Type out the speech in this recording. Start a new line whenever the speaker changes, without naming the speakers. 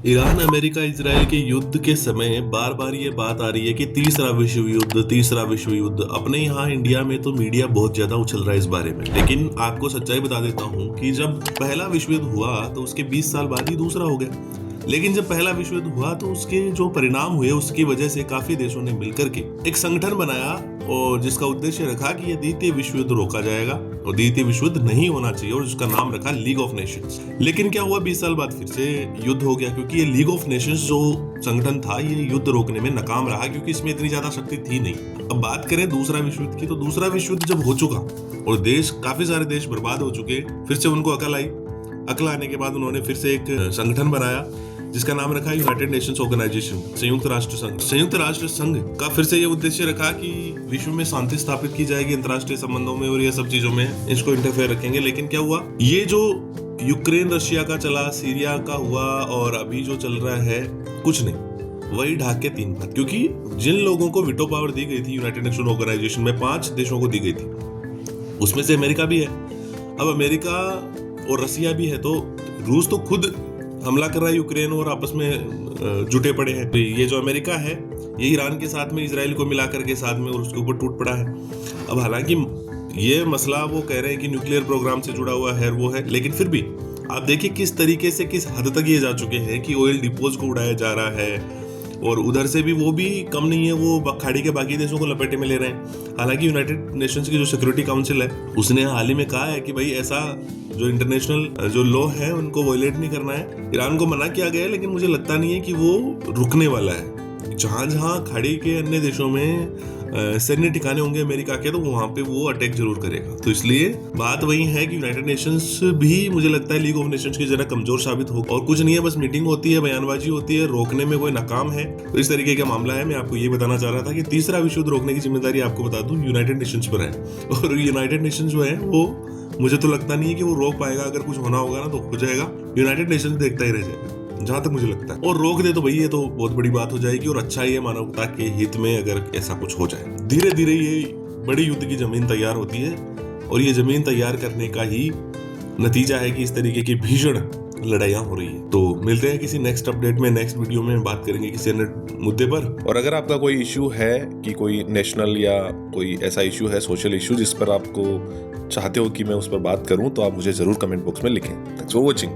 Iran America Israel के युद्ध के समय बार बार ये बात आ रही है कि तीसरा विश्व युद्ध। अपने यहाँ इंडिया में तो मीडिया बहुत ज्यादा उछल रहा है इस बारे में, लेकिन आपको सच्चाई बता देता हूँ कि जब पहला विश्व युद्ध हुआ तो उसके 20 साल बाद ही दूसरा हो गया। लेकिन जब पहला विश्व युद्ध हुआ तो उसके जो परिणाम हुए उसकी वजह से काफी देशों ने मिलकर के एक संगठन बनाया और जिसका उद्देश्य रखा कि ये द्वितीय विश्व युद्ध रोका जाएगा और द्वितीय विश्व युद्ध नहीं होना चाहिए, और उसका नाम रखा लीग ऑफ नेशंस। लेकिन क्या हुआ, 20 साल बाद फिर से युद्ध हो गया, क्योंकि ये लीग ऑफ नेशंस जो संगठन था ये युद्ध रोकने में नाकाम रहा, क्योंकि इसमें इतनी ज्यादा शक्ति थी नहीं। अब बात करें दूसरा विश्व युद्ध की, तो दूसरा विश्व युद्ध जब हो चुका और काफी सारे देश बर्बाद हो चुके, फिर से उनको अकल आई। अकल आने के बाद उन्होंने फिर से एक संगठन बनाया जिसका नाम रखा यूनाइटेड नेशंस ऑर्गेनाइजेशन, संयुक्त राष्ट्र संघ। संयुक्त राष्ट्र संघ का फिर से ये उद्देश्य रखा कि विश्व में शांति स्थापित की जाएगी अंतर्राष्ट्रीय संबंधों में और ये सब चीजों में इसको इंटरफेयर रखेंगे। लेकिन क्या हुआ, ये जो यूक्रेन रशिया का चला, सीरिया का हुआ और अभी जो चल रहा है कुछ नहीं, वही ढाक के 3 बात। क्योंकि जिन लोगों को विटो पावर दी गई थी यूनाइटेड नेशन ऑर्गेनाइजेशन में 5 देशों को दी गई थी, उसमें से अमेरिका भी है। अब अमेरिका और रसिया भी है, तो रूस तो खुद हमला कर रहा है यूक्रेन और आपस में जुटे पड़े हैं। तो ये जो अमेरिका है ये ईरान के साथ में इजराइल को मिलाकर के साथ में और उसके ऊपर टूट पड़ा है। अब हालांकि ये मसला वो कह रहे हैं कि न्यूक्लियर प्रोग्राम से जुड़ा हुआ है वो है, लेकिन फिर भी आप देखिए किस तरीके से किस हद तक ये जा चुके हैं कि ऑयल डिपोज को उड़ाया जा रहा है और उधर से भी वो भी कम नहीं है, वो खाड़ी के बाकी देशों को लपेटे में ले रहे हैं। हालांकि यूनाइटेड नेशंस की जो सिक्योरिटी काउंसिल है उसने हाल ही में कहा है कि भाई ऐसा जो इंटरनेशनल जो लॉ है उनको वायलेट नहीं करना है। ईरान को मना किया गया है, लेकिन मुझे लगता नहीं है कि वो रुकने वाला है। जहां जहां खाड़ी के अन्य देशों में सैन्य ठिकाने होंगे अमेरिका के, तो वहां पे वो अटैक जरूर करेगा। तो इसलिए बात वही है कि यूनाइटेड नेशंस भी मुझे लगता है लीग ऑफ नेशंस की जरा कमजोर साबित हो, और कुछ नहीं है, बस मीटिंग होती है, बयानबाजी होती है, रोकने में कोई नाकाम है। तो इस तरीके का मामला है। मैं आपको ये बताना चाह रहा था कि तीसरा विश्व युद्ध रोकने की जिम्मेदारी आपको बता दूं यूनाइटेड नेशंस पर है, और यूनाइटेड नेशंस जो है वो मुझे तो लगता नहीं है कि वो रोक पाएगा। अगर कुछ होना होगा ना तो हो जाएगा, यूनाइटेड नेशंस देखता ही रह जाएगा जहां तक मुझे लगता है। और रोक दे तो भाई ये तो बहुत बड़ी बात हो जाएगी, और अच्छा ही है मानवता के हित में अगर ऐसा कुछ हो जाए। धीरे धीरे ये बड़े युद्ध की जमीन तैयार होती है, और ये जमीन तैयार करने का ही नतीजा है कि इस तरीके की भीषण लड़ाइयां हो रही है। तो मिलते हैं किसी नेक्स्ट अपडेट में, नेक्स्ट वीडियो में बात करेंगे किसी अन्य मुद्दे पर।
और अगर आपका कोई इश्यू है कि कोई नेशनल या कोई ऐसा इश्यू है, सोशल इश्यू, जिस पर आपको चाहते हो कि मैं उस पर बात करूं, तो आप मुझे जरूर कमेंट बॉक्स में लिखें। Thanks for watching.